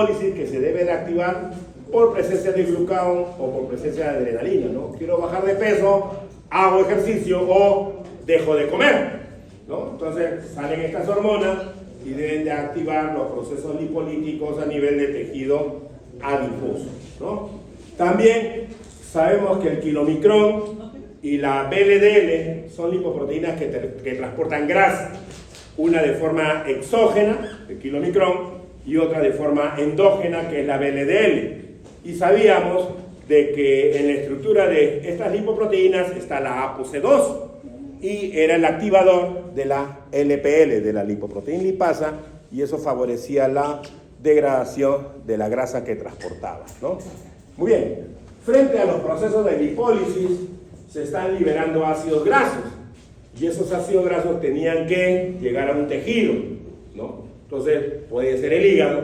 hipólisis que se debe de activar por presencia de glucagón o por presencia de adrenalina, ¿no? Quiero bajar de peso, hago ejercicio o dejo de comer, ¿no? Entonces salen estas hormonas y deben de activar los procesos lipolíticos a nivel de tejido adiposo, ¿no? También sabemos que el kilomicrón y la VLDL son lipoproteínas que transportan grasa, una de forma exógena, el kilomicrón, y otra de forma endógena, que es la VLDL. Y sabíamos de que en la estructura de estas lipoproteínas está la ApoC2 y era el activador de la LPL, de la lipoproteína lipasa, y eso favorecía la degradación de la grasa que transportaba, ¿no? Muy bien, frente a los procesos de lipólisis se están liberando ácidos grasos y esos ácidos grasos tenían que llegar a un tejido, ¿no? Entonces puede ser el hígado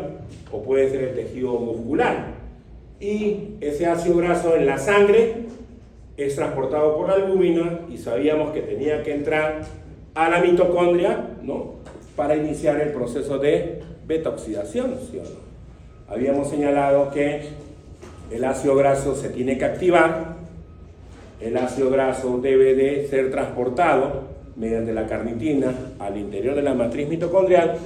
o puede ser el tejido muscular. Y ese ácido graso en la sangre es transportado por la albúmina y sabíamos que tenía que entrar a la mitocondria, ¿no? Para iniciar el proceso de beta-oxidación, ¿sí o no? Habíamos señalado que el ácido graso se tiene que activar, el ácido graso debe de ser transportado mediante la carnitina al interior de la matriz mitocondrial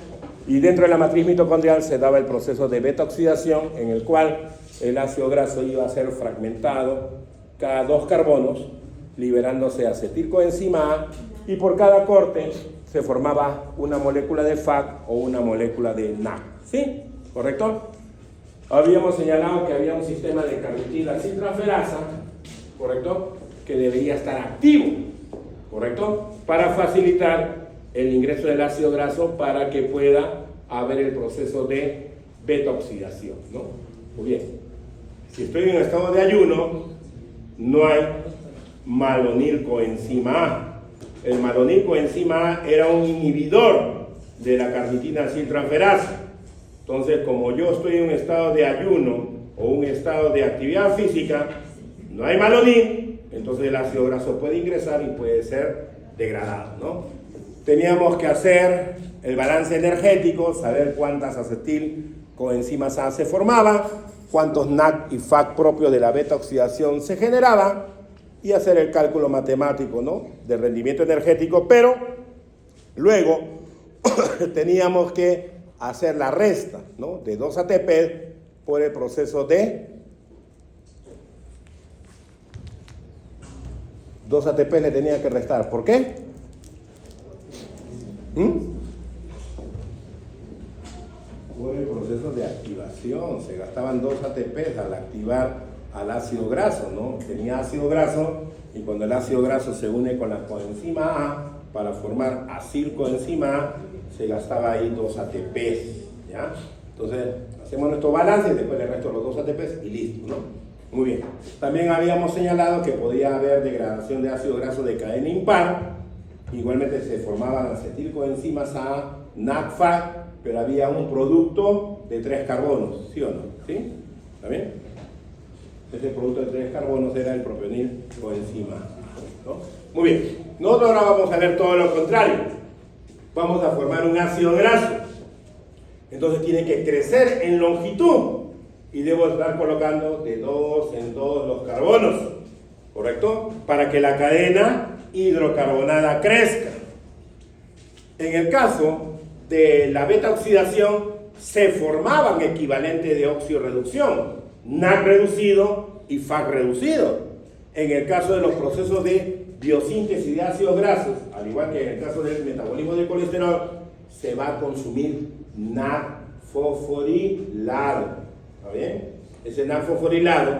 y dentro de la matriz mitocondrial se daba el proceso de beta-oxidación en el cual el ácido graso iba a ser fragmentado cada 2 carbonos, liberándose acetilcoenzima A, y por cada corte se formaba una molécula de FAC o una molécula de NAC. ¿Sí? ¿Correcto? Habíamos señalado que había un sistema de carnitila citraferasa, ¿correcto?, que debería estar activo, ¿correcto?, para facilitar el ingreso del ácido graso para que pueda haber el proceso de beta-oxidación, ¿no? Muy bien. Si estoy en estado de ayuno, no hay malonilcoenzima A. El malonilcoenzima A era un inhibidor de la carnitina citraferasa. Entonces, como yo estoy en un estado de ayuno o un estado de actividad física, no hay malonil, entonces el ácido graso puede ingresar y puede ser degradado, ¿no? Teníamos que hacer el balance energético, saber cuántas acetilcoenzimas A se formaban, cuántos NAC y FAC propios de la beta-oxidación se generaban y hacer el cálculo matemático, ¿no?, de rendimiento energético, pero luego teníamos que hacer la resta, ¿no?, de 2 ATP por el proceso de 2 ATP le tenía que restar. ¿Por qué? Por el proceso de activación. Se gastaban 2 ATP al activar al ácido graso, ¿no? Tenía ácido graso y cuando el ácido graso se une con la coenzima A para formar acilcoenzima A, se gastaba ahí 2 ATP, ¿ya? Entonces, hacemos nuestro balance y después le resto los 2 ATP y listo, ¿no? Muy bien. También habíamos señalado que podía haber degradación de ácido graso de cadena impar. Igualmente se formaban acetilcoenzimas A, NAC-FAC, pero había un producto de 3 carbonos, ¿sí o no? ¿Sí? ¿Está bien? Ese producto de 3 carbonos era el propionilcoenzima A, ¿no? Muy bien. Nosotros ahora vamos a ver todo lo contrario. Vamos a formar un ácido graso. Entonces tiene que crecer en longitud y debo estar colocando de 2 en 2 los carbonos, ¿correcto?, para que la cadena hidrocarbonada crezca. En el caso de la beta-oxidación se formaban equivalentes de oxidorreducción, NAC reducido y FAC reducido. En el caso de los procesos de biosíntesis de ácidos grasos, al igual que en el caso del metabolismo del colesterol, se va a consumir NAC fosforilado. ¿Está bien? Ese NAC fosforilado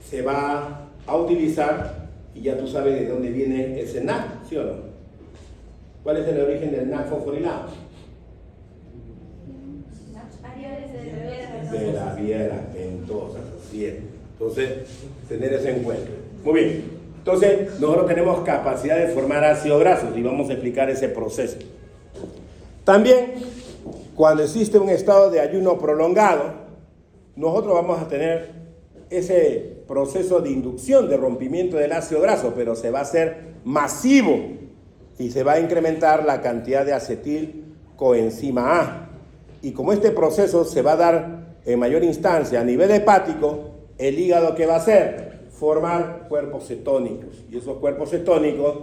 se va a utilizar y ya tú sabes de dónde viene ese NAC, ¿sí o no? ¿Cuál es el origen del NAC fosforilado? De la vía de las pentosas, así es. Entonces, tener eso en cuenta. Muy bien. Entonces, nosotros tenemos capacidad de formar ácidos grasos y vamos a explicar ese proceso. También, cuando existe un estado de ayuno prolongado, nosotros vamos a tener ese proceso de inducción, de rompimiento del ácido graso, pero se va a hacer masivo y se va a incrementar la cantidad de acetilcoenzima A. Y como este proceso se va a dar en mayor instancia a nivel hepático, el hígado, ¿qué va a hacer? Formar cuerpos cetónicos. Y esos cuerpos cetónicos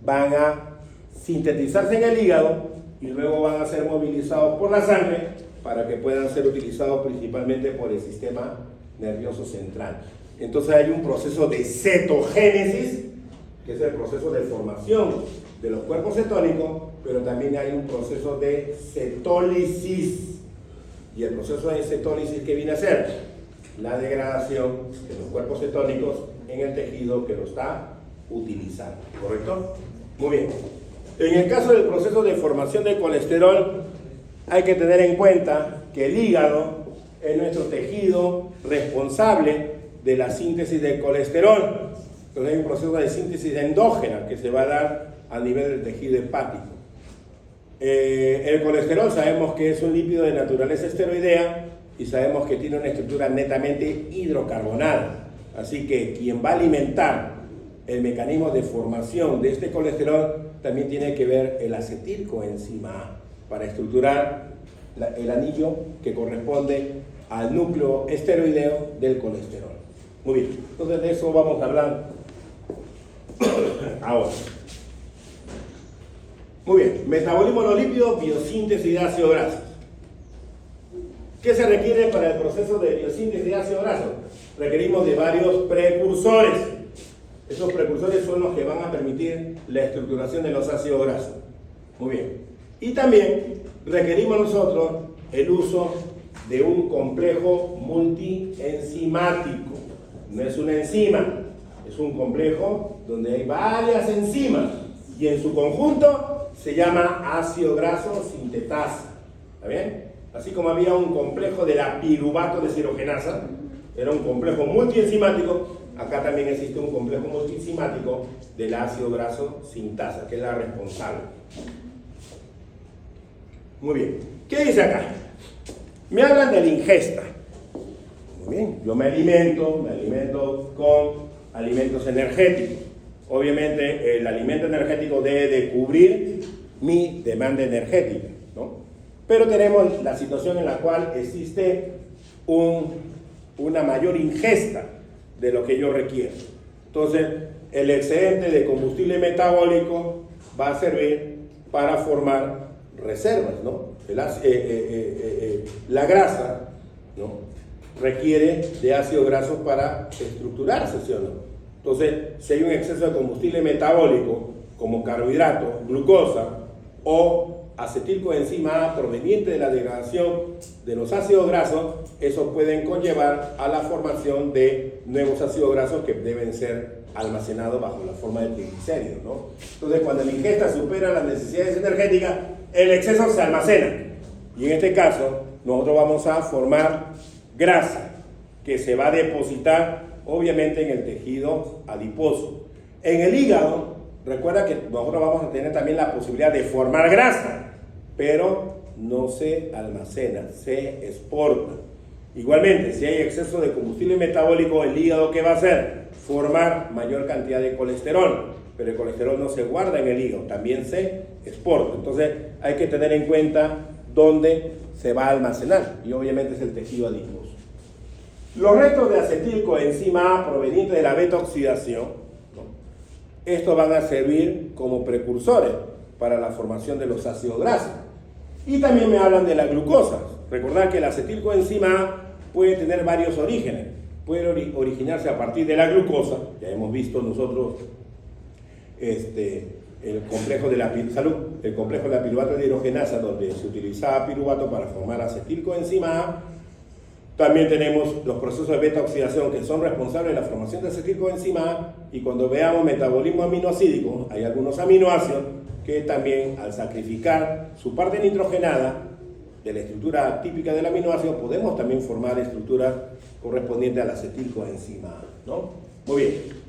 van a sintetizarse en el hígado y luego van a ser movilizados por la sangre para que puedan ser utilizados principalmente por el sistema nervioso central. Entonces hay un proceso de cetogénesis, que es el proceso de formación de los cuerpos cetónicos, pero también hay un proceso de cetólisis. Y el proceso de cetólisis, ¿qué viene a ser? La degradación de los cuerpos cetónicos en el tejido que lo está utilizando, ¿correcto? Muy bien. En el caso del proceso de formación de colesterol, hay que tener en cuenta que el hígado es nuestro tejido responsable de la síntesis del colesterol. Entonces hay un proceso de síntesis endógena que se va a dar a nivel del tejido hepático. El colesterol sabemos que es un lípido de naturaleza esteroidea y sabemos que tiene una estructura netamente hidrocarbonada. Así que quien va a alimentar el mecanismo de formación de este colesterol también tiene que ver el acetilcoenzima A para estructurar el anillo que corresponde al núcleo esteroideo del colesterol. Muy bien, entonces de eso vamos a hablar ahora. Muy bien, metabolismo de los lípidos, biosíntesis de ácidos grasos. ¿Qué se requiere para el proceso de biosíntesis de ácidos grasos? Requerimos de varios precursores. Esos precursores son los que van a permitir la estructuración de los ácidos grasos. Muy bien. Y también requerimos nosotros el uso de un complejo multienzimático. No es una enzima, es un complejo donde hay varias enzimas y en su conjunto se llama ácido graso sintetasa. ¿Está bien? Así como había un complejo de la piruvato deshidrogenasa, era un complejo multienzimático, acá también existe un complejo multienzimático del ácido graso sintasa, que es la responsable. Muy bien. ¿Qué dice acá? Me hablan de la ingesta. Muy bien. Yo me alimento con alimentos energéticos. Obviamente, el alimento energético debe de cubrir mi demanda energética, ¿no? Pero tenemos la situación en la cual existe una mayor ingesta de lo que yo requiero. Entonces, el excedente de combustible metabólico va a servir para formar reservas, ¿no? La grasa, ¿no?, requiere de ácidos grasos para estructurarse, ¿sí o no? Entonces, si hay un exceso de combustible metabólico, como carbohidratos, glucosa o acetilcoenzima A proveniente de la degradación de los ácidos grasos, eso pueden conllevar a la formación de nuevos ácidos grasos que deben ser almacenados bajo la forma de triglicéridos, ¿no? Entonces, cuando la ingesta supera las necesidades energéticas, el exceso se almacena. Y en este caso, nosotros vamos a formar grasa que se va a depositar, obviamente, en el tejido adiposo. En el hígado, recuerda que nosotros vamos a tener también la posibilidad de formar grasa, pero no se almacena, se exporta. Igualmente, si hay exceso de combustible metabólico, el hígado, ¿qué va a hacer? Formar mayor cantidad de colesterol, pero el colesterol no se guarda en el hígado, también se exporta. Entonces, hay que tener en cuenta dónde se va a almacenar, y obviamente es el tejido adiposo. Los restos de acetilcoenzima A provenientes de la beta-oxidación, ¿no?, estos van a servir como precursores para la formación de los ácidos grasos. Y también me hablan de la glucosa. Recordad que el acetilcoenzima A puede tener varios orígenes. Puede originarse a partir de la glucosa, ya hemos visto nosotros el complejo de la piruvato de hidrogenasa, donde se utilizaba piruvato para formar acetilcoenzima A. También tenemos los procesos de beta-oxidación que son responsables de la formación de acetilcoenzima A, y cuando veamos metabolismo aminoácidico, hay algunos aminoácidos que también, al sacrificar su parte nitrogenada de la estructura típica del aminoácido, podemos también formar estructuras correspondientes al acetilcoenzima A, ¿no? Muy bien.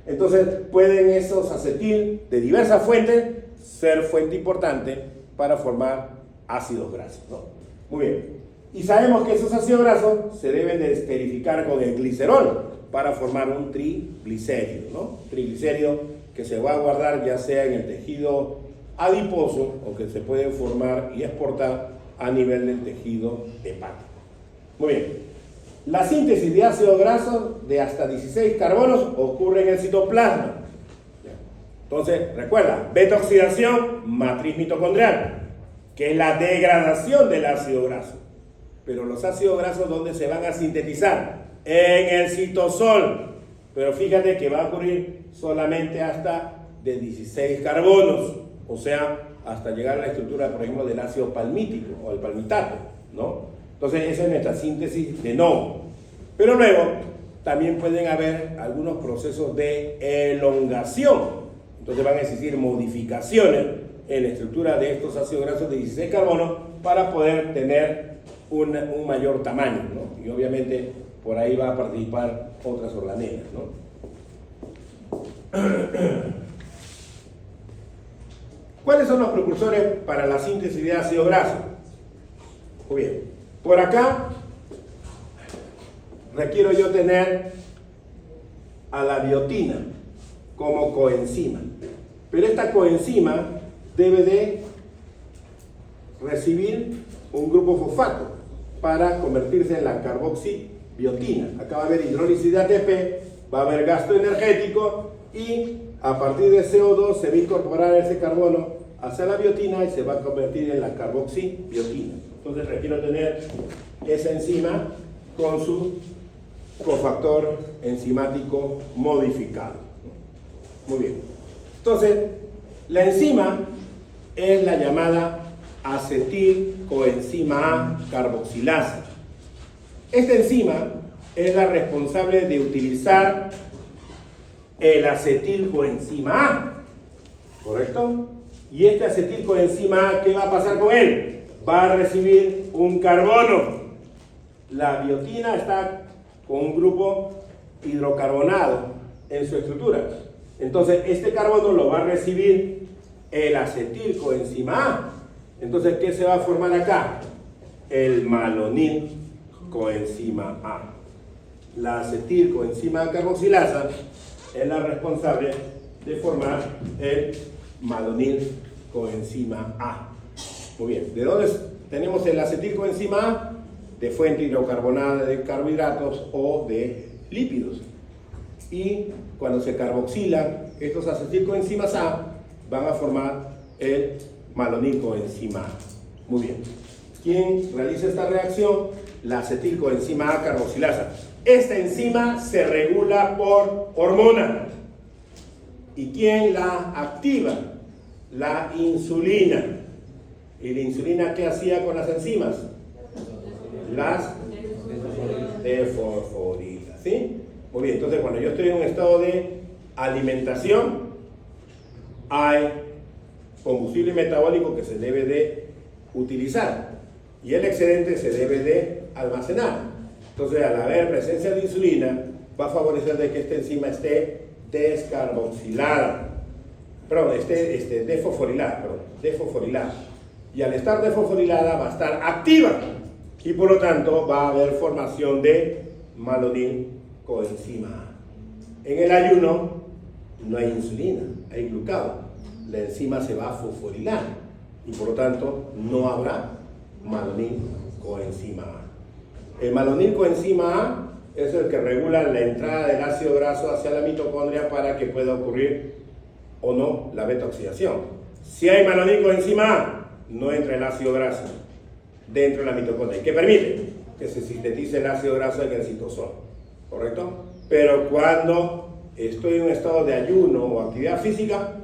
Entonces, pueden esos acetil de diversas fuentes ser fuente importante para formar ácidos grasos, ¿no? Muy bien. Y sabemos que esos ácidos grasos se deben de esterificar con el glicerol para formar un triglicérido, ¿no? Triglicérido que se va a guardar ya sea en el tejido adiposo o que se puede formar y exportar a nivel del tejido hepático. Muy bien. La síntesis de ácidos grasos de hasta 16 carbonos ocurre en el citoplasma. Entonces, recuerda, beta-oxidación, matriz mitocondrial, que es la degradación del ácido graso. Pero los ácidos grasos, ¿dónde se van a sintetizar? En el citosol. Pero fíjate que va a ocurrir solamente hasta de 16 carbonos, o sea, hasta llegar a la estructura, por ejemplo, del ácido palmítico o el palmitato, ¿no? Entonces, esa es nuestra síntesis de NO. Pero luego, también pueden haber algunos procesos de elongación. Entonces van a existir modificaciones en la estructura de estos ácidos grasos de 16 carbonos para poder tener un mayor tamaño, ¿no? Y obviamente por ahí va a participar otras organelas, ¿no? ¿Cuáles son los precursores para la síntesis de ácido graso? Muy bien, por acá requiero yo tener a la biotina como coenzima, pero esta coenzima debe de recibir un grupo fosfato para convertirse en la carboxibiotina. Acá va a haber hidrólisis de ATP, va a haber gasto energético y a partir de CO2 se va a incorporar ese carbono hacia la biotina y se va a convertir en la carboxibiotina. Entonces requiero tener esa enzima con su cofactor enzimático modificado. Muy bien. Entonces, la enzima es la llamada acetilcoenzima A carboxilasa. Esta enzima es la responsable de utilizar el acetilcoenzima A, ¿correcto? Y este acetilcoenzima A, ¿qué va a pasar con él? Va a recibir un carbono. La biotina está con un grupo hidrocarbonado en su estructura. Entonces, este carbono lo va a recibir el acetilcoenzima A. Entonces, ¿qué se va a formar acá? El malonilcoenzima A. La acetilcoenzima A carboxilasa es la responsable de formar el malonilcoenzima A. Muy bien, ¿de dónde tenemos el acetilcoenzima A? De fuente hidrocarbonada de carbohidratos o de lípidos. Y cuando se carboxilan estos acetilcoenzimas A, van a formar el malonilcoenzima A. Muy bien. ¿Quién realiza esta reacción? La acetilcoenzima A carboxilasa. Esta enzima se regula por hormona. ¿Y quién la activa? La insulina. ¿Y la insulina qué hacía con las enzimas? Las desfosforilas, ¿sí? Muy bien, entonces cuando yo estoy en un estado de alimentación, hay combustible metabólico que se debe de utilizar y el excedente se debe de almacenar. Entonces, al haber presencia de insulina, va a favorecer de que esta enzima esté descarboxilada, esté desfosforilada. Y al estar desfosforilada va a estar activa y por lo tanto va a haber formación de malonilcoenzima A. En el ayuno no hay insulina, hay glucagón. La enzima se va a fosforilar y por lo tanto no habrá malonilcoenzima A. El malonilcoenzima A es el que regula la entrada del ácido graso hacia la mitocondria para que pueda ocurrir o no la beta-oxidación. Si hay malonilcoenzima A, no entra el ácido graso dentro de la mitocondria. ¿Qué permite? Que se sintetice el ácido graso en el citosol, ¿correcto? Pero cuando estoy en un estado de ayuno o actividad física,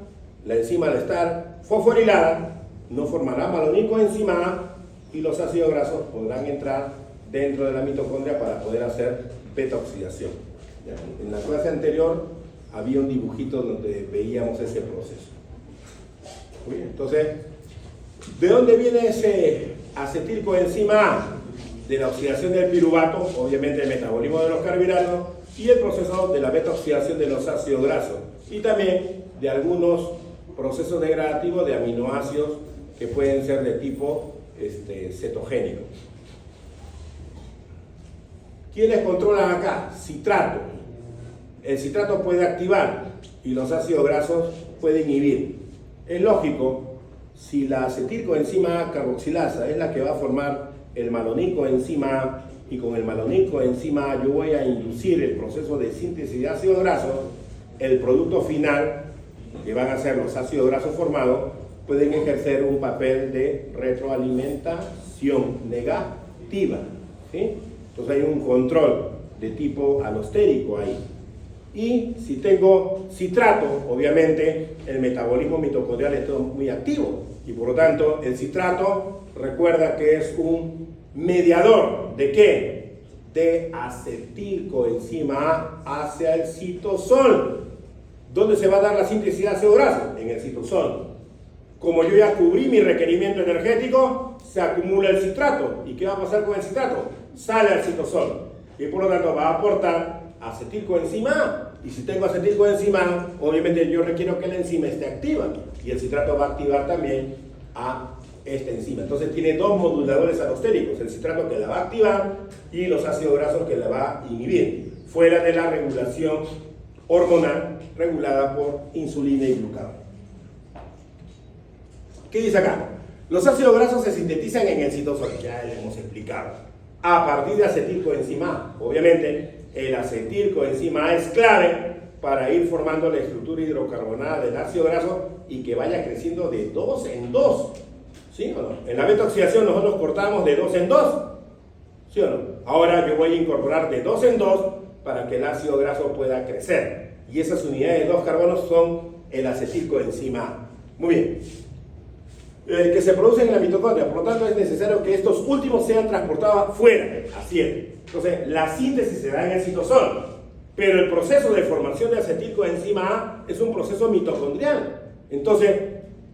la enzima al estar fosforilada no formará malonilcoenzima A y los ácidos grasos podrán entrar dentro de la mitocondria para poder hacer beta-oxidación. En la clase anterior había un dibujito donde veíamos ese proceso. Muy bien, entonces, ¿de dónde viene ese acetilcoenzima A? De la oxidación del piruvato, obviamente el metabolismo de los carbohidratos y el proceso de la beta-oxidación de los ácidos grasos y también de algunos procesos degradativos de aminoácidos que pueden ser de tipo cetogénico. ¿Quiénes controlan acá? Citrato. El citrato puede activar y los ácidos grasos pueden inhibir. Es lógico, si la acetilcoenzima A carboxilasa es la que va a formar el malonilcoenzima A, y con el malonil coenzima A yo voy a inducir el proceso de síntesis de ácidos grasos, el producto final, que van a ser los ácidos grasos formados, pueden ejercer un papel de retroalimentación negativa, ¿sí? Entonces hay un control de tipo alostérico ahí. Y si tengo citrato, obviamente el metabolismo mitocondrial es todo muy activo, y por lo tanto el citrato, recuerda que es un mediador ¿de qué? De acetilcoenzima A hacia el citosol. ¿Dónde se va a dar la síntesis de ácido graso? En el citosol. Como yo ya cubrí mi requerimiento energético, se acumula el citrato. ¿Y qué va a pasar con el citrato? Sale al citosol. Y por lo tanto va a aportar acetilcoenzima A. Y si tengo acetilcoenzima A, obviamente yo requiero que la enzima esté activa. Y el citrato va a activar también a esta enzima. Entonces tiene dos moduladores alostéricos, el citrato que la va a activar y los ácidos grasos que la va a inhibir, fuera de la regulación hormonal regulada por insulina y glucagón. ¿Qué dice acá? Los ácidos grasos se sintetizan en el citosol, ya le hemos explicado, a partir de acetilcoenzima A. Obviamente el acetilcoenzima A es clave para ir formando la estructura hidrocarbonada del ácido graso y que vaya creciendo de 2 en 2. ¿Sí o no? En la beta-oxidación nosotros cortamos de 2 en 2. ¿Sí o no? Ahora yo voy a incorporar de 2 en 2 para que el ácido graso pueda crecer. Y esas unidades de 2 carbonos son el acetilcoenzima A. Muy bien. Que se producen en la mitocondria. Por lo tanto, es necesario que estos últimos sean transportados afuera. Así es. Entonces, la síntesis se da en el citosol. Pero el proceso de formación de acetilcoenzima A es un proceso mitocondrial. Entonces,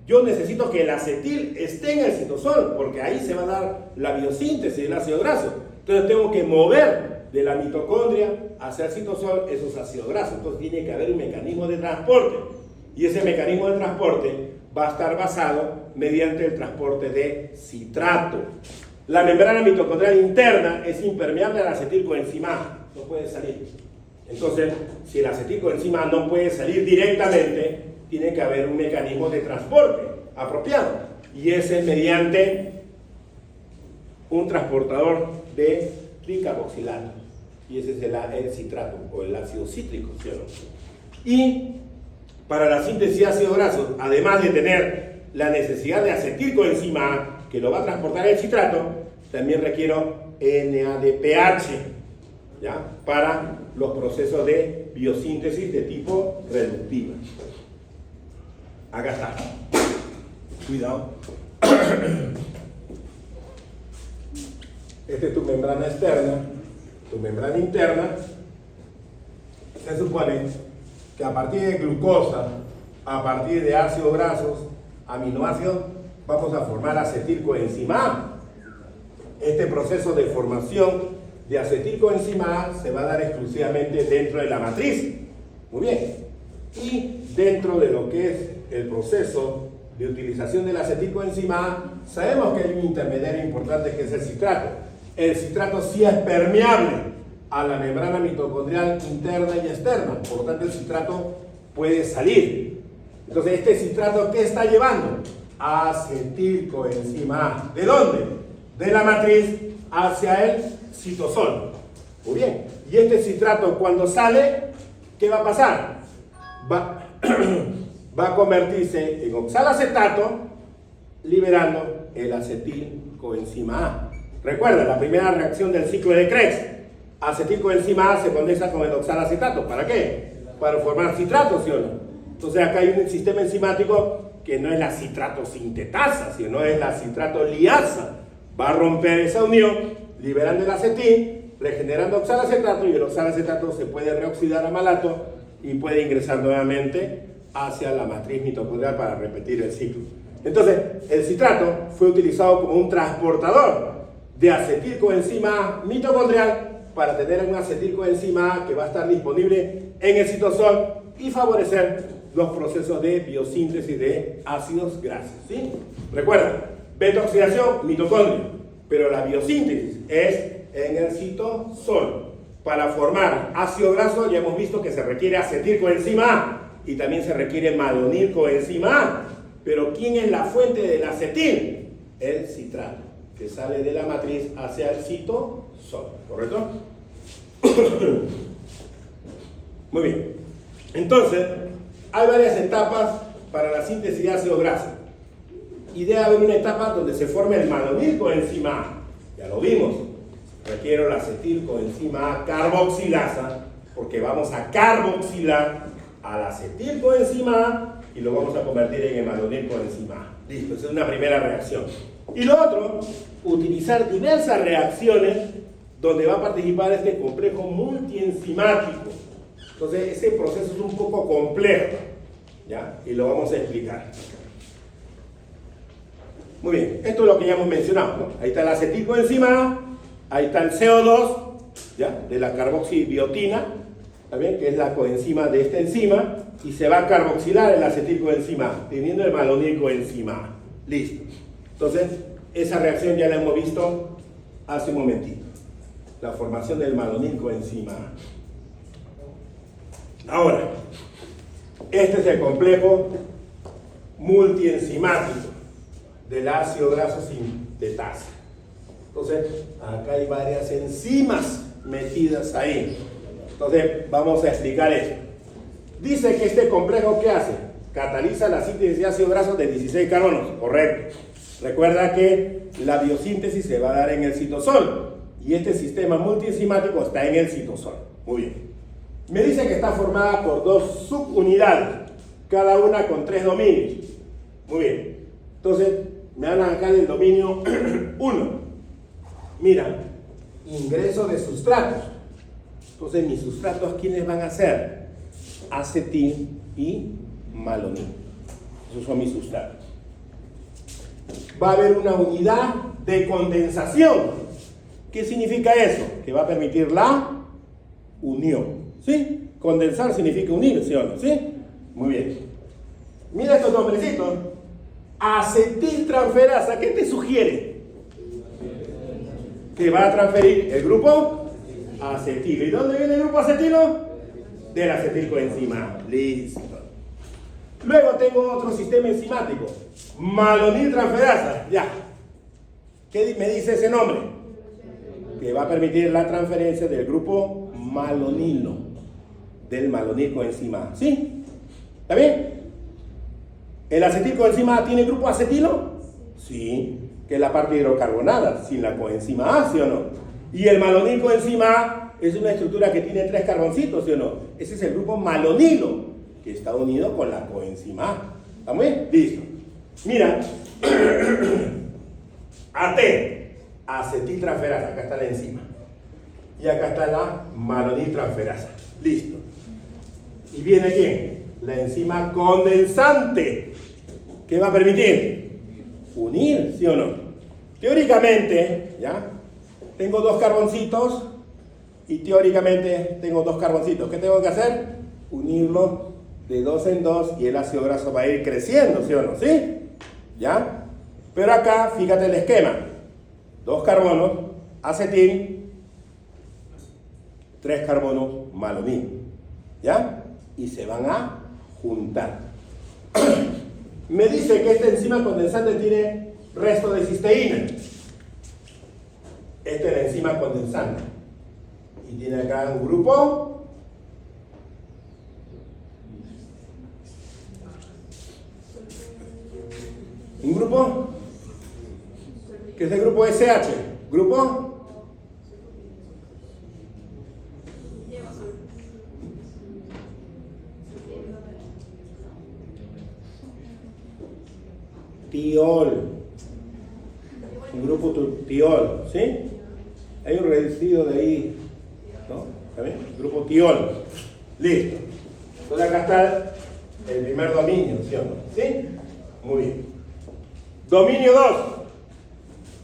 yo necesito que el acetil esté en el citosol, porque ahí se va a dar la biosíntesis del ácido graso. Entonces tengo que mover de la mitocondria hacia el citosol esos ácidos grasos. Entonces tiene que haber un mecanismo de transporte. Y ese mecanismo de transporte va a estar basado mediante el transporte de citrato. La membrana mitocondrial interna es impermeable al acetilcoenzima A. No puede salir. Entonces, si el acetilcoenzima A no puede salir directamente, tiene que haber un mecanismo de transporte apropiado, y ese es mediante un transportador de tricarboxilato, y ese es el citrato o el ácido cítrico, ¿sí o no? Y para la síntesis de ácidos grasos, además de tener la necesidad de acetilcoenzima A, que lo va a transportar el citrato, también requiero NADPH, ¿ya? Para los procesos de biosíntesis de tipo reductiva. Acá está. Cuidado. Esta es tu membrana externa. Tu membrana interna. Se supone que a partir de glucosa, a partir de ácidos grasos, aminoácidos, vamos a formar acetilcoenzima A. Este proceso de formación de acetilcoenzima A se va a dar exclusivamente dentro de la matriz. Muy bien. Y dentro de lo que es el proceso de utilización del acetilcoenzima A, sabemos que hay un intermediario importante que es el citrato. El citrato sí es permeable a la membrana mitocondrial interna y externa, por lo tanto el citrato puede salir. Entonces, este citrato, ¿qué está llevando? Acetilcoenzima A. ¿De dónde? De la matriz hacia el citosol. Muy bien. Y este citrato, cuando sale, ¿qué va a pasar? Va a convertirse en oxalacetato, liberando el acetilcoenzima A. Recuerda, la primera reacción del ciclo de Krebs, acetilcoenzima A se condensa con el oxalacetato. ¿Para qué? Para formar citrato, ¿sí o no? Entonces acá hay un sistema enzimático que no es la citrato sintetasa, sino es la citrato liasa. Va a romper esa unión, liberando el acetil, regenerando oxalacetato, y el oxalacetato se puede reoxidar a malato y puede ingresar nuevamente hacia la matriz mitocondrial para repetir el ciclo. Entonces, el citrato fue utilizado como un transportador de acetilcoenzima A mitocondrial para tener un acetilcoenzima A que va a estar disponible en el citosol y favorecer los procesos de biosíntesis de ácidos grasos, ¿sí? Recuerda, beta-oxidación, mitocondrio, pero la biosíntesis es en el citosol. Para formar ácido graso ya hemos visto que se requiere acetilcoenzima A y también se requiere malonilcoenzima A. Pero ¿quién es la fuente del acetil? El citrato, que sale de la matriz hacia el citosol. sol, ¿correcto? Muy bien. Entonces, hay varias etapas para la síntesis de ácido graso. Y debe haber una etapa donde se forme el malonilcoenzima A. Ya lo vimos. Requiero la acetilcoenzima A carboxilasa, porque vamos a carboxilar al acetilcoenzima A y lo vamos a convertir en el malonilcoenzima A. Listo, esa es una primera reacción. Y lo otro, utilizar diversas reacciones donde va a participar este complejo multienzimático. Entonces, ese proceso es un poco complejo, ¿ya? Y lo vamos a explicar. Muy bien, esto es lo que ya hemos mencionado, ¿no? Ahí está el acetilcoenzima A, ahí está el CO2, ¿ya? De la carboxibiotina, ¿está bien? Que es la coenzima de esta enzima, y se va a carboxilar el acetilcoenzima A, teniendo el malonilcoenzima A. Listo. Entonces, esa reacción ya la hemos visto hace un momentito. La formación del malonilcoenzima A. Ahora, este es el complejo multienzimático del ácido graso sintetasa. Entonces, acá hay varias enzimas metidas ahí. Entonces, vamos a explicar esto. Dice que este complejo, ¿qué hace? Cataliza la síntesis de ácido graso de 16 carbonos, correcto. Recuerda que la biosíntesis se va a dar en el citosol y este sistema multienzimático está en el citosol. Muy bien. Me dice que está formada por dos subunidades, cada una con 3 dominios. Muy bien. Entonces, me hablan acá del dominio 1. Mira, ingreso de sustratos. Entonces, mis sustratos, ¿quiénes van a ser? Acetil y malonil. Esos son mis sustratos. Va a haber una unidad de condensación. ¿Qué significa eso? Que va a permitir la unión. ¿Sí? Condensar significa unir, ¿sí o no? ¿Sí? Muy bien. Mira estos nombrecitos. Acetiltransferasa, ¿qué te sugiere? Que va a transferir el grupo acetilo. ¿Y dónde viene el grupo acetilo? Del acetilcoenzima. Listo. Luego tengo otro sistema enzimático. Maloniltransferasa. Ya. ¿Qué me dice ese nombre? Que va a permitir la transferencia del grupo malonilo. Del malonilcoenzima A. ¿Sí? ¿Está bien? ¿El acetilcoenzima A tiene grupo acetilo? Sí, que es la parte hidrocarbonada, sin la coenzima A, ¿sí o no? Y el malonilcoenzima A es una estructura que tiene 3 carboncitos, ¿sí o no? Ese es el grupo malonilo, que está unido con la coenzima A. ¿Está muy bien? Listo. Mira, AT, acetiltransferasa, acá está la enzima. Y acá está la maloniltransferasa. Listo. ¿Y viene quién? La enzima condensante. ¿Qué va a permitir? Unir, ¿sí o no? Teóricamente, ¿ya? Tengo 2 carboncitos y teóricamente tengo 2 carboncitos. ¿Qué tengo que hacer? Unirlos de 2 en 2 y el ácido graso va a ir creciendo, ¿sí o no? ¿Sí? ¿Ya? Pero acá, fíjate el esquema. 2 carbonos, acetil, 3 carbonos, malonil. ¿Ya? Y se van a juntar. Me dice que esta enzima condensante tiene resto de cisteína. Esta es la enzima condensante. Y tiene acá un grupo. Un grupo. Que es el grupo SH. Grupo. Tiol, un grupo tiol, ¿sí? Hay un residuo de ahí, ¿no? ¿Está bien? Grupo tiol, listo. Entonces acá está el primer dominio, ¿sí o no? ¿Sí? Muy bien. Dominio 2,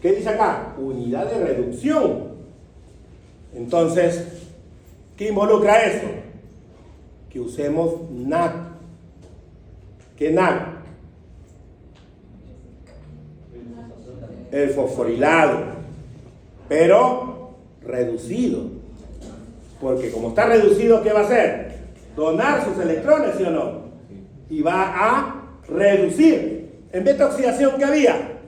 ¿qué dice acá? Unidad de reducción. Entonces, ¿qué involucra esto? Que usemos NAC. ¿Qué NAC? El fosforilado, pero reducido, porque como está reducido, ¿qué va a hacer? Donar sus electrones, ¿sí o no? Y va a reducir. En beta oxidación, ¿qué había?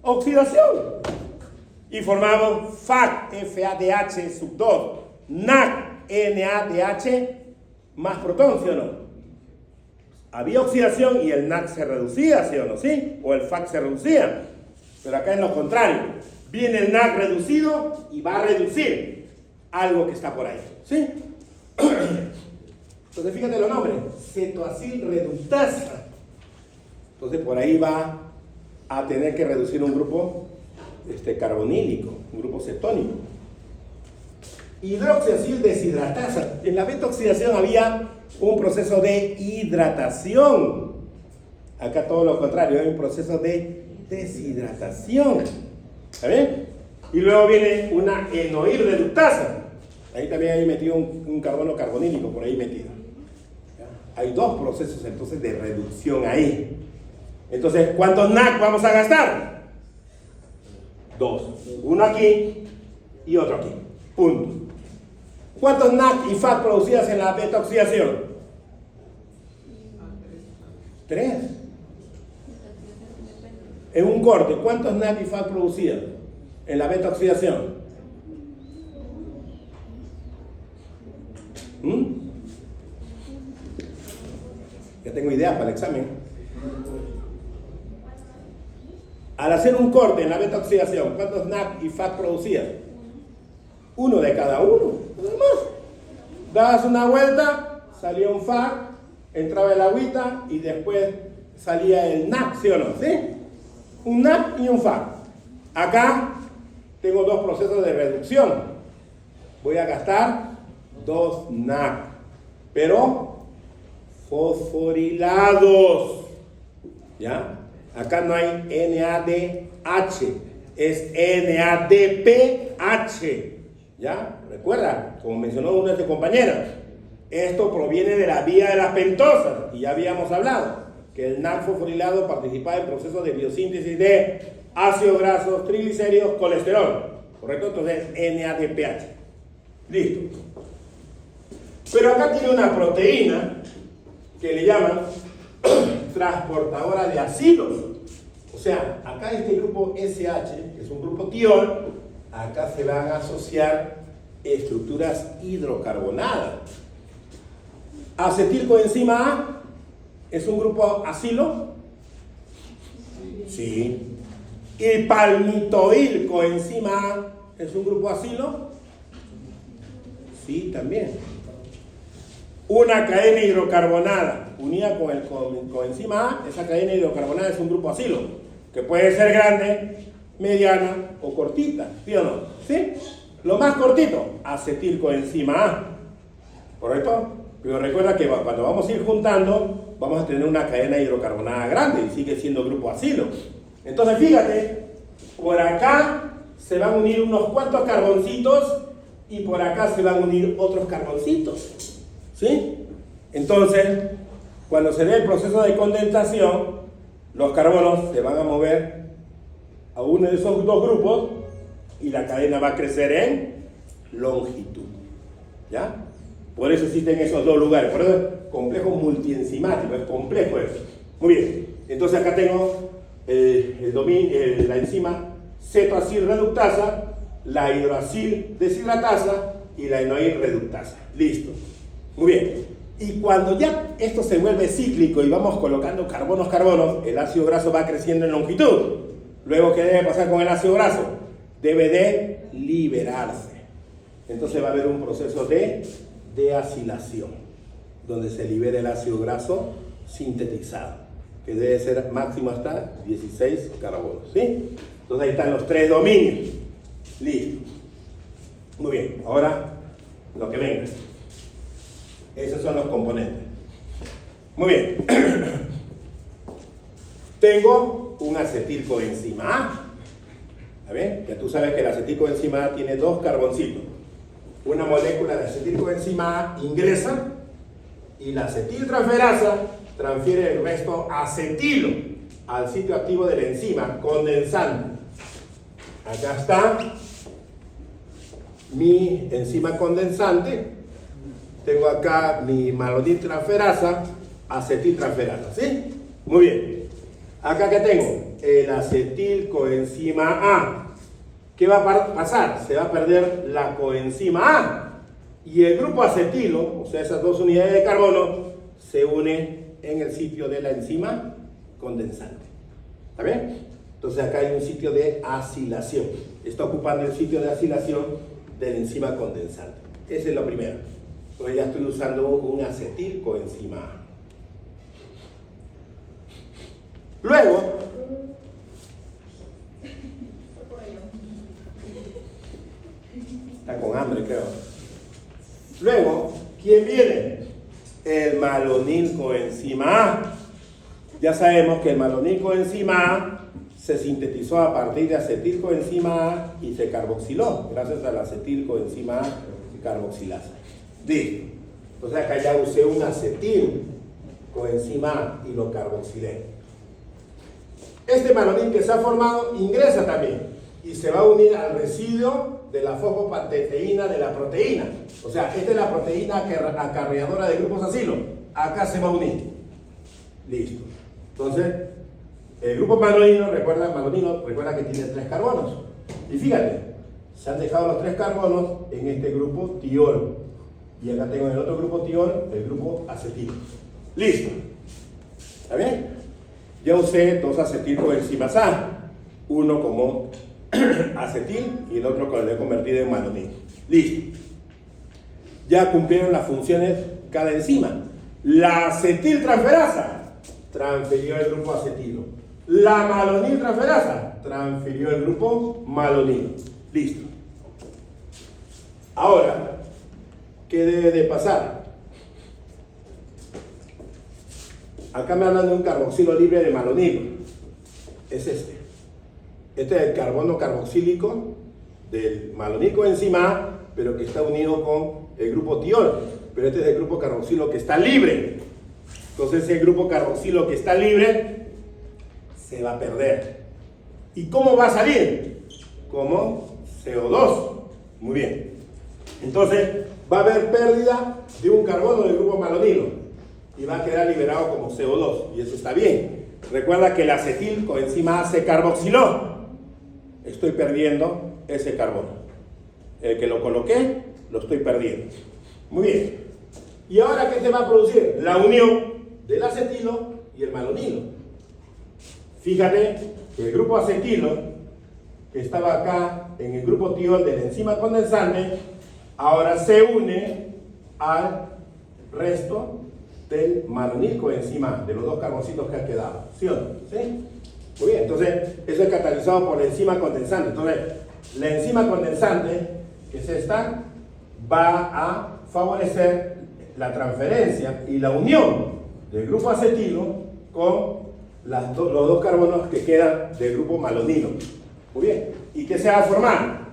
Oxidación. Y formamos FADH, FADH sub 2, NAC, NADH, más protón, ¿sí o no? Había oxidación y el NAC se reducía, ¿sí o no? ¿Sí? O el FAC se reducía. Pero acá es lo contrario. Viene el NAC reducido y va a reducir algo que está por ahí. ¿Sí? Entonces fíjate los nombres. Cetoacil reductasa. Entonces por ahí va a tener que reducir un grupo carbonílico, un grupo cetónico. Hidroxiacil deshidratasa. En la beta-oxidación había un proceso de hidratación. Acá todo lo contrario, hay un proceso de deshidratación. ¿Está bien? Y luego viene una enoil reductasa. Ahí también hay metido un carbono carbonílico, por ahí metido. ¿Ya? Hay dos procesos entonces de reducción ahí. Entonces, ¿cuántos NAC vamos a gastar? Dos. Uno aquí y otro aquí. Punto. ¿Cuántos NAC y FAC producidas en la beta-oxidación? 3. En un corte, ¿cuántos NAC y FAC producidas en la beta-oxidación? Ya tengo ideas para el examen. Al hacer un corte en la beta-oxidación, ¿cuántos NAC y FAC producidas? Uno de cada uno, nada más. Dabas una vuelta, salía un FAC, entraba el agüita y después salía el NAC, ¿sí o no? ¿Sí? Un NAC y un FAC. Acá tengo dos procesos de reducción. Voy a gastar 2 NAC, pero fosforilados. ¿Ya? Acá no hay NADH, es NADPH. ¿Ya? Recuerda, como mencionó una de sus compañeras, esto proviene de la vía de las pentosas, y ya habíamos hablado que el NAC fosforilado participaba en procesos de biosíntesis de ácidos grasos, triglicéridos, colesterol. ¿Correcto? Entonces, NADPH. Listo. Pero acá tiene una proteína que le llaman transportadora de ácidos. O sea, acá este grupo SH, que es un grupo tiol, acá se van a asociar estructuras hidrocarbonadas. Acetilcoenzima A es un grupo acilo. Sí. Y palmitoilcoenzima A es un grupo acilo. Sí, también. Una cadena hidrocarbonada unida con el coenzima A, esa cadena hidrocarbonada es un grupo acilo, que puede ser grande, mediana o cortita, ¿sí o no? ¿Sí? Lo más cortito, acetilcoenzima A, ¿correcto? Pero recuerda que cuando vamos a ir juntando, vamos a tener una cadena hidrocarbonada grande y sigue siendo grupo acilo. Entonces fíjate, por acá se van a unir unos cuantos carboncitos y por acá se van a unir otros carboncitos, ¿sí? Entonces, cuando se dé el proceso de condensación, los carbonos se van a mover a uno de esos dos grupos y la cadena va a crecer en longitud. ¿Ya? Por eso existen esos dos lugares. Por eso es complejo multienzimático, es complejo eso. Muy bien. Entonces acá tengo la enzima cetoacil reductasa, la hidroacil deshidratasa y la enoil reductasa. Listo. Muy bien. Y cuando ya esto se vuelve cíclico y vamos colocando carbonos, el ácido graso va creciendo en longitud. Luego, ¿qué debe pasar con el ácido graso? Debe de liberarse. Entonces va a haber un proceso de deacilación, donde se libera el ácido graso sintetizado, que debe ser máximo hasta 16 carbonos. ¿Sí? Entonces ahí están los 3 dominios. Listo. Muy bien. Ahora, lo que venga. Esos son los componentes. Muy bien. Tengo un acetilcoenzima A. ¿Está bien? Ya tú sabes que el acetilcoenzima A tiene 2 carboncitos. Una molécula de acetilcoenzima A ingresa y la acetiltransferasa transfiere el resto acetilo al sitio activo de la enzima condensante. Acá está mi enzima condensante. Tengo acá mi maloniltransferasa, acetiltransferasa, ¿sí? Muy bien. Acá que tengo el acetilcoenzima A. ¿qué va a pasar? Se va a perder la coenzima A y el grupo acetilo, o sea, esas dos unidades de carbono, se unen en el sitio de la enzima condensante. ¿Está bien? Entonces acá hay un sitio de acilación. Está ocupando el sitio de acilación de la enzima condensante. Ese es lo primero. Entonces ya estoy usando un acetil coenzima A. Luego, está con hambre, creo. Luego, ¿quién viene? El malonil coenzima A. Ya sabemos que el malonil coenzima A se sintetizó a partir de acetil coenzima A y se carboxiló gracias al acetil coenzima A carboxilasa. Listo. Entonces acá ya usé un acetil coenzima A y lo carboxilé. Este malonil que se ha formado ingresa también y se va a unir al residuo de la fosfopanteteína de la proteína. O sea, esta es la proteína acarreadora de grupos acilo. Acá se va a unir. Listo. Entonces, el grupo malonilo, recuerda que tiene 3 carbonos. Y fíjate, se han dejado los 3 carbonos en este grupo tiol. Y acá tengo en el otro grupo tiol el grupo acetilo. Listo. ¿Está bien? Ya usé 2 acetil coenzimas A. Uno como acetil y el otro lo he convertido en malonil. Listo. Ya cumplieron las funciones cada enzima. La acetiltransferasa transfirió el grupo acetilo. La maloniltransferasa transfirió el grupo malonilo. Listo. Ahora, ¿qué debe de pasar? Acá me hablan de un carboxilo libre de malonilo. Es este. Este es el carbono carboxílico del malonil coenzima A, pero que está unido con el grupo tiol. Pero este es el grupo carboxilo que está libre. Entonces ese grupo carboxilo que está libre se va a perder. ¿Y cómo va a salir? Como CO2. Muy bien. Entonces va a haber pérdida de un carbono del grupo malonilo y va a quedar liberado como CO2. Y eso está bien. Recuerda que el acetil coenzima A se carboxiló. Estoy perdiendo ese carbono. El que lo coloqué, lo estoy perdiendo. Muy bien. ¿Y ahora qué se va a producir? La unión del acetilo y el malonilo. Fíjate que el grupo acetilo, que estaba acá en el grupo tiol de la enzima condensante, ahora se une al resto del malonil coenzima A, de los 2 carboncitos que han quedado. ¿Sí o no? ¿Sí? Muy bien, entonces eso es catalizado por la enzima condensante. Entonces, la enzima condensante, que es esta, va a favorecer la transferencia y la unión del grupo acetilo con los 2 carbonos que quedan del grupo malonilo. Muy bien, ¿y qué se va a formar?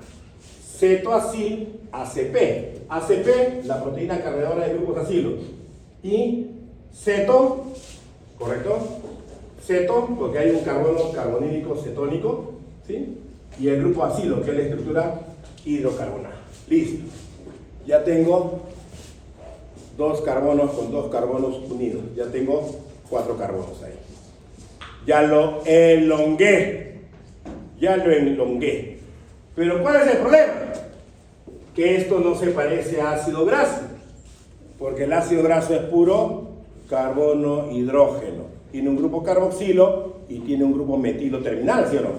Cetoacil ACP. ACP, la proteína cargadora de grupos acilo. Y ceto, ¿correcto? Ceto, porque hay un carbono carbonílico cetónico, ¿sí? Y el grupo acilo, que es la estructura hidrocarbonada. Listo. Ya tengo 2 carbonos con 2 carbonos unidos. Ya tengo 4 carbonos ahí. Ya lo elongué. Pero ¿cuál es el problema? Que esto no se parece a ácido graso. Porque el ácido graso es puro carbono hidrógeno. Tiene un grupo carboxilo y tiene un grupo metilo terminal, ¿sí o no?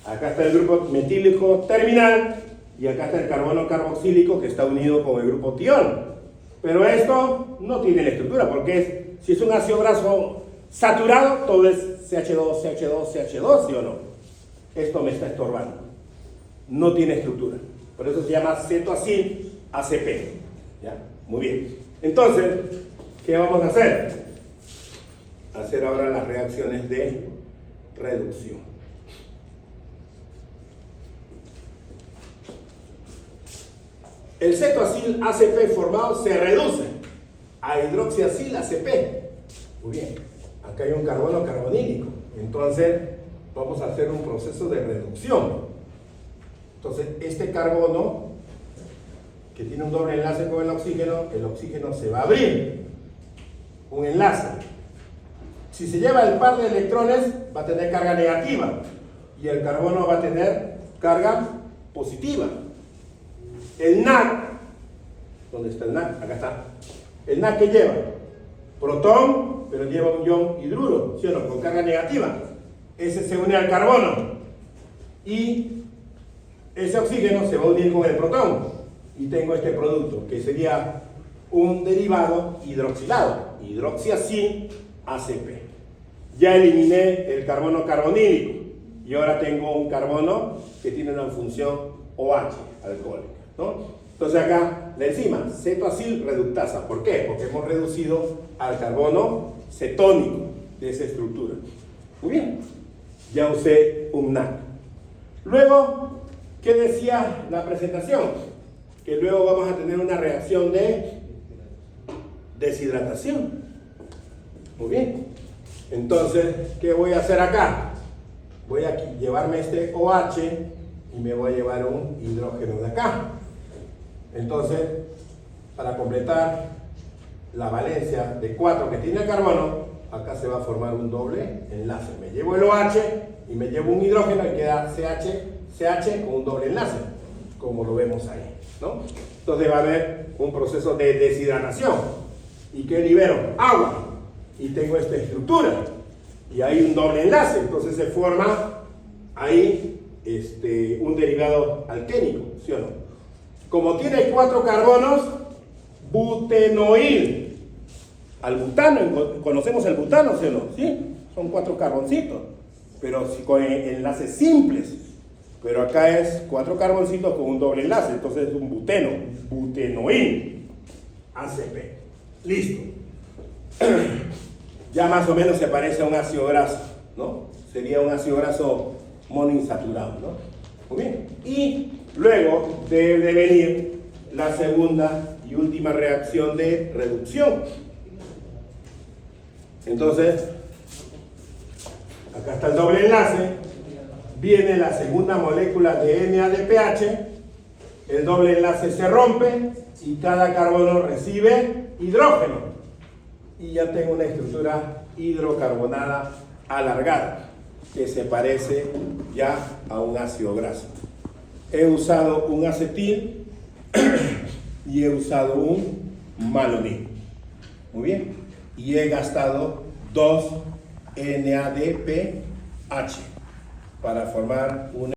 Acá está el grupo metílico terminal y acá está el carbono carboxílico que está unido con el grupo tiol. Pero esto no tiene la estructura, porque si es un ácido graso saturado, todo es CH2, CH2, CH2, ¿sí o no? Esto me está estorbando. No tiene estructura. Por eso se llama cetoacil ACP. ¿Ya? Muy bien. Entonces, ¿qué vamos a hacer? Hacer ahora las reacciones de reducción. El cetoacil ACP formado se reduce a hidroxiacil ACP. Muy bien, acá hay un carbono carbonílico. Entonces, vamos a hacer un proceso de reducción. Entonces, este carbono, que tiene un doble enlace con el oxígeno se va a abrir. Un enlace. Si se lleva el par de electrones, va a tener carga negativa. Y el carbono va a tener carga positiva. El NAC, ¿dónde está el NAC? Acá está. El NAC que lleva protón, pero lleva un ion hidruro, ¿sí o no? Con carga negativa. Ese se une al carbono y ese oxígeno se va a unir con el protón y tengo este producto que sería un derivado hidroxilado, hidroxiacil ACP. Ya eliminé el carbono carbonílico y ahora tengo un carbono que tiene una función OH alcohólica, ¿no? Entonces acá la enzima cetoacil reductasa. ¿Por qué? Porque hemos reducido al carbono cetónico de esa estructura. Muy bien, ya usé un NAC. Luego, ¿qué decía la presentación? Que luego vamos a tener una reacción de deshidratación. Muy bien. Entonces, ¿qué voy a hacer acá? Voy a llevarme este OH y me voy a llevar un hidrógeno de acá. Entonces, para completar la valencia de 4 que tiene el carbono, acá se va a formar un doble enlace. Me llevo el OH y me llevo un hidrógeno y queda CH con un doble enlace, como lo vemos ahí, ¿no? Entonces va a haber un proceso de deshidratación. ¿Y qué libero? Agua. Y tengo esta estructura. Y hay un doble enlace. Entonces se forma ahí un derivado alquénico, ¿sí o no? Como tiene 4 carbonos, butenoil. Al butano, conocemos el butano, ¿sí o no? ¿Sí? Son 4 carboncitos, pero con enlaces simples. Pero acá es 4 carboncitos con un doble enlace, entonces es un buteno, butenoil, ACP. Listo. Ya más o menos se parece a un ácido graso, ¿no? Sería un ácido graso monoinsaturado, ¿no? Muy bien. Y luego debe venir la segunda y última reacción de reducción. Entonces, acá está el doble enlace, viene la segunda molécula de NADPH, el doble enlace se rompe y cada carbono recibe hidrógeno. Y ya tengo una estructura hidrocarbonada alargada, que se parece ya a un ácido graso. He usado un acetil y he usado un malonil. Muy bien. Y he gastado 2 NADPH para formar una